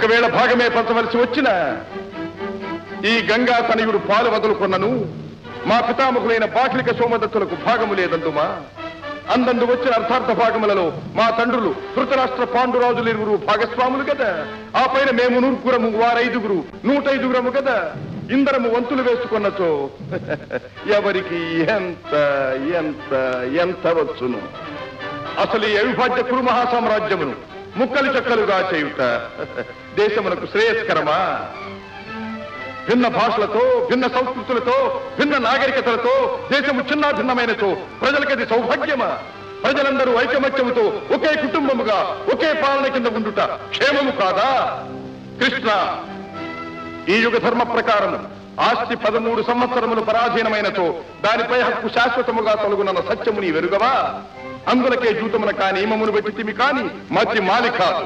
ఒకవేళ భాగమే పంచవలసి వచ్చిన ఈ గంగా తనయుడు పాలు వదులుకొన్నను మా పితామహులైన బాహ్లిక సోమదత్తులకు భాగము లేదందుమా. అందందు వచ్చిన అర్థార్థ భాగములలో మా తండ్రులు ధృతరాష్ట్ర పాండురాజులు ఇరువురు భాగస్వాములు కదా. ఆ పైన మేము 100 వారైదుగురు 105 కదా. ఇందరము వంతులు వేసుకున్నచో ఎవరికి ఎంత ఎంత ఎంత వచ్చును. అసలు ఈ అవిభాజ్య కురు మహాసామ్రాజ్యమును ముక్కలు చెక్కలుగా చేయుట దేశమునకు శ్రేయస్కరమా? భిన్న భాషలతో, భిన్న సంస్కృతులతో, భిన్న నాగరికతలతో దేశము చిన్న భిన్నమైనతో ప్రజలకది సౌభాగ్యమా? ప్రజలందరూ ఐకమత్యముతో ఒకే కుటుంబముగా ఒకే పాలన కింద ఉండుట క్షేమము కాదా? కృష్ణ, ఈ యుగ ధర్మ ప్రకారం ఆస్తి 13 సంవత్సరములు పరాధీనమైనతో దానిపై హక్కు శాశ్వతముగా తొలగునన్న సత్యము నీ వెరుగవా? అందులకే జూతమున కాని నియమమును పెట్టి కాని మతి మాలి కాదు.